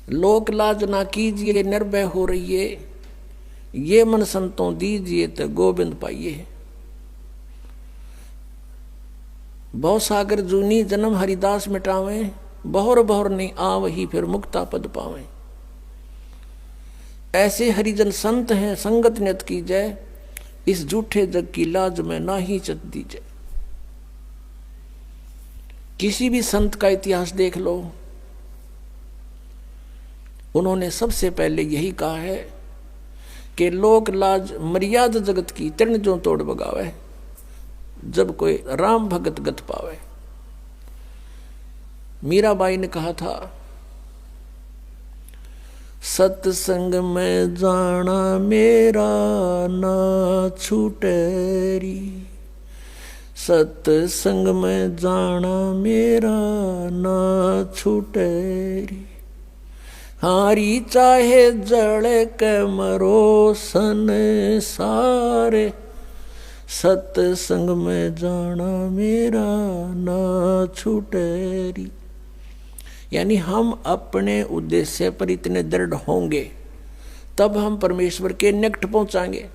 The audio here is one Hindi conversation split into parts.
लोक लाज ना कीजिए निर्भय हो रहिए, ये मन संतों दीजिए तो गोविंद पाइए। बहु सागर जूनी जन्म हरिदास मिटावे, बहुर बहुर नहीं आवही फिर मुक्ता पद पावे। ऐसे हरिजन संत हैं संगत नियत की जय, इस झूठे जग की लाज में ना ही चत दीजिए। किसी भी संत का इतिहास देख लो, उन्होंने सबसे पहले यही कहा है कि लोक लाज मर्यादा जगत की तृण जो तोड़ बगावे, जब कोई राम भगत गत पावे। मीराबाई ने कहा था, सत्संग में जाना मेरा ना छूटेरी, सत्संग में जाना मेरा ना छूटेरी। हारी चाहे जड़ के मरो संसारे, सत्संग में जाना मेरा ना छूटेरी। यानी हम अपने उद्देश्य पर इतने दृढ़ होंगे तब हम परमेश्वर के निकट पहुंचाएंगे।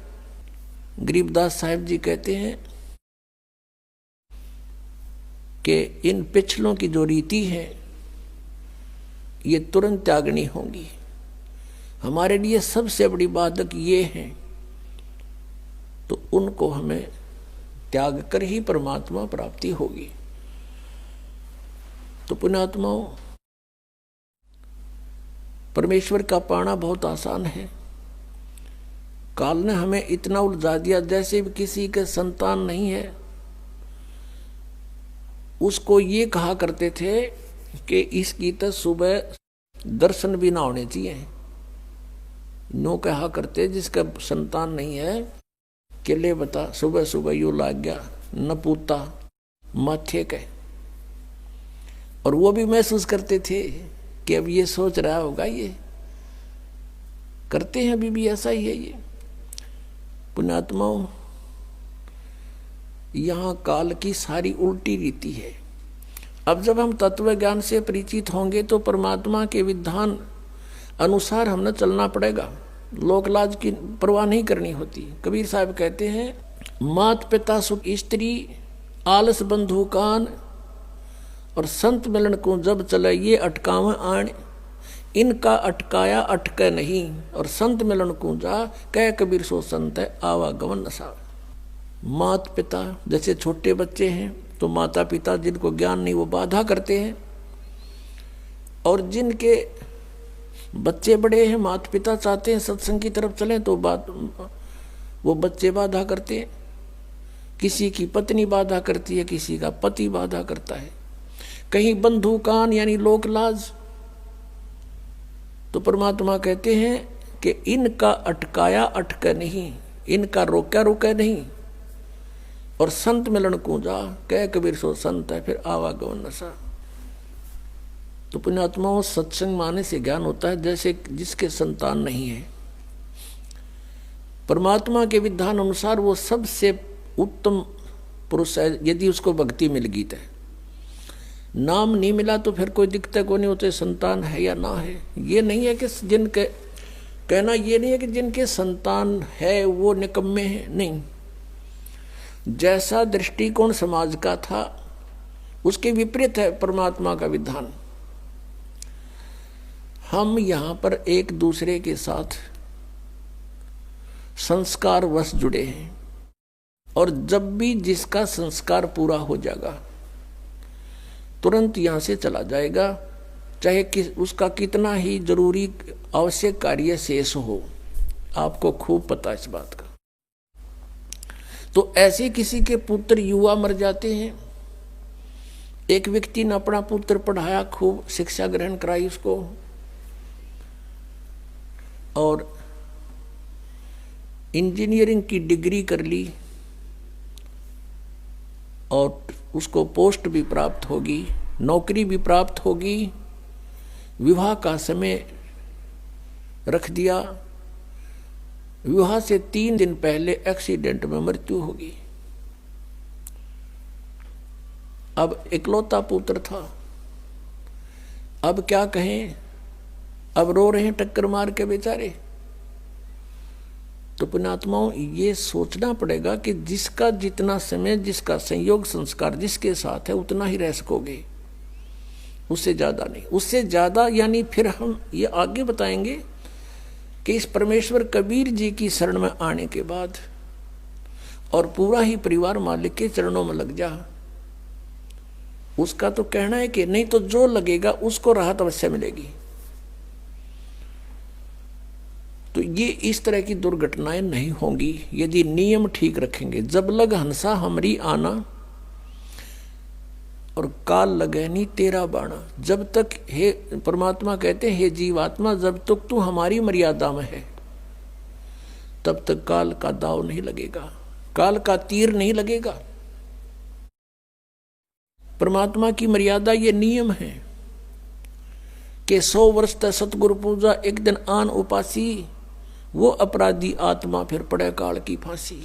गरीबदास साहिब जी कहते हैं कि इन पिछलों की जो रीति है ये तुरंत त्यागनी होगी। हमारे लिए सबसे बड़ी बाधक ये है, तो उनको हमें त्याग कर ही परमात्मा प्राप्ति होगी। तो पुण्यात्माओं, परमेश्वर का पाना बहुत आसान है। काल ने हमें इतना उलझा दिया, जैसे भी किसी के संतान नहीं है उसको ये कहा करते थे कि इसकी तो सुबह दर्शन भी ना होने चाहिए। नो कहा करते जिसका संतान नहीं है कि ले बता सुबह सुबह यू लाग गया न पूता माथे के। और वो भी महसूस करते थे कि अब ये सोच रहा होगा, ये करते हैं अभी भी ऐसा ही है। ये पुण्यात्माओं, यहाँ काल की सारी उल्टी रीति है। अब जब हम तत्व ज्ञान से परिचित होंगे तो परमात्मा के विधान अनुसार हमने चलना पड़ेगा। लोकलाज की परवाह नहीं करनी होती। कबीर साहब कहते हैं, मात पिता सुख स्त्री आलस बंधु कान, और संत मिलन को जब चले ये अटकावे आण, इनका अटकाया अटके नहीं, और संत मिलन को जा कह कबीर सो संत है आवागमन नसा। मात पिता जैसे छोटे बच्चे हैं तो माता पिता जिनको ज्ञान नहीं वो बाधा करते हैं, और जिनके बच्चे बड़े हैं माता पिता चाहते हैं सत्संग की तरफ चलें तो वो बच्चे बाधा करते हैं। किसी की पत्नी बाधा करती है, किसी का पति बाधा करता है, कहीं बंधु कान यानी लोक लाज। तो परमात्मा कहते हैं कि इनका अटकाया अटके नहीं, इनका रोका रोका नहीं, और संत मिलन को जा कह कबीर सो संत है फिर आवागमन नशा। तो पुण्यात्माओं, सत्संग माने से ज्ञान होता है जैसे जिसके संतान नहीं है। परमात्मा के विधान अनुसार वो सबसे उत्तम पुरुष है यदि उसको भक्ति मिल गई। नाम नहीं मिला तो फिर कोई दिक्कत को नहीं होते संतान है या ना है। ये नहीं है कि जिनके कहना ये नहीं है कि जिनके संतान है वो निकम्मे हैं, नहीं। जैसा दृष्टिकोण समाज का था उसके विपरीत है परमात्मा का विधान। हम यहाँ पर एक दूसरे के साथ संस्कार वश जुड़े हैं, और जब भी जिसका संस्कार पूरा हो जाएगा तुरंत यहाँ से चला जाएगा, चाहे उसका कितना ही जरूरी आवश्यक कार्य शेष हो। आपको खूब पता इस बात का। तो ऐसे किसी के पुत्र युवा मर जाते हैं। एक व्यक्ति ने अपना पुत्र पढ़ाया, खूब शिक्षा ग्रहण कराई उसको, और इंजीनियरिंग की डिग्री कर ली, और उसको पोस्ट भी प्राप्त होगी, नौकरी भी प्राप्त होगी। विवाह का समय रख दिया, विवाह से 3 दिन पहले एक्सीडेंट में मृत्यु होगी। अब इकलौता पुत्र था, अब क्या कहें, अब रो रहे हैं टक्कर मार के बेचारे। तो पुण्यात्माओं, ये सोचना पड़ेगा कि जिसका जितना समय, जिसका संयोग संस्कार जिसके साथ है उतना ही रह सकोगे, उससे ज्यादा नहीं। उससे ज्यादा यानी फिर हम ये आगे बताएंगे कि इस परमेश्वर कबीर जी की शरण में आने के बाद और पूरा ही परिवार मालिक के चरणों में लग जा, उसका तो कहना है कि नहीं तो जो लगेगा उसको राहत अवश्य मिलेगी। तो ये इस तरह की दुर्घटनाएं नहीं होंगी यदि नियम ठीक रखेंगे। जब लग हंसा हमरी आना और काल लगे नहीं तेरा बाणा। जब तक, हे परमात्मा कहते हैं, हे जीवात्मा, जब तक तू हमारी मर्यादा में है तब तक काल का दाव नहीं लगेगा, काल का तीर नहीं लगेगा। परमात्मा की मर्यादा ये नियम है कि 100 वर्ष तक सतगुरु पूजा, एक दिन आन उपासी, वो अपराधी आत्मा फिर पड़े काल की फांसी।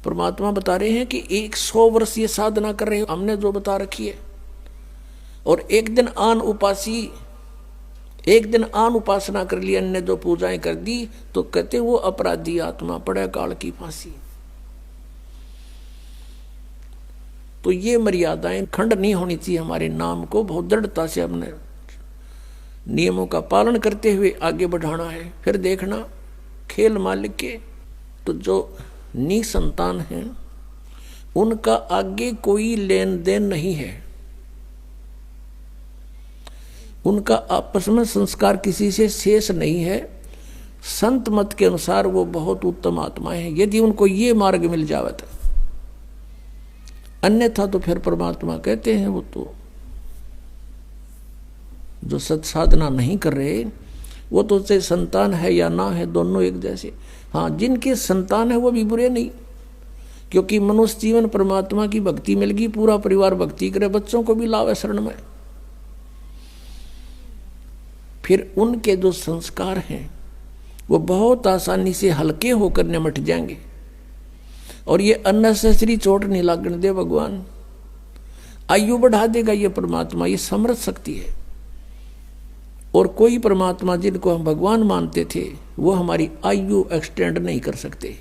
परमात्मा बता रहे हैं कि 100 वर्ष ये साधना कर रहे हो, हमने जो बता रखी है, और एक दिन आन उपासी, एक दिन आन उपासना कर ली, अन्य जो पूजाएं कर दी, तो कहते वो अपराधी आत्मा पड़े काल की फांसी। तो ये मर्यादाएं खंड नहीं होनी चाहिए। हमारे नाम को बहुत दृढ़ता से हमने नियमों का पालन करते हुए आगे बढ़ाना है। फिर देखना खेल मालिक के, तो जो निसंतान हैं उनका आगे कोई लेन देन नहीं है, उनका आपस में संस्कार किसी से शेष नहीं है। संत मत के अनुसार वो बहुत उत्तम आत्माएं हैं, यदि उनको ये मार्ग मिल जावे तो। अन्यथा तो फिर परमात्मा कहते हैं वो तो जो सत साधना नहीं कर रहे, वो तो चाहे संतान है या ना है, दोनों एक जैसे। हाँ, जिनके संतान है वो भी बुरे नहीं, क्योंकि मनुष्य जीवन परमात्मा की भक्ति मिल गई, पूरा परिवार भक्ति करे, बच्चों को भी लावे शरण में। फिर उनके जो संस्कार हैं वो बहुत आसानी से हल्के होकर निमट जाएंगे, और ये अननेसेसरी चोट नहीं लागने दे भगवान। आयु बढ़ा देगा ये परमात्मा, ये समर्थ शक्ति है। और कोई परमात्मा जिनको हम भगवान मानते थे वो हमारी आयु एक्सटेंड नहीं कर सकते।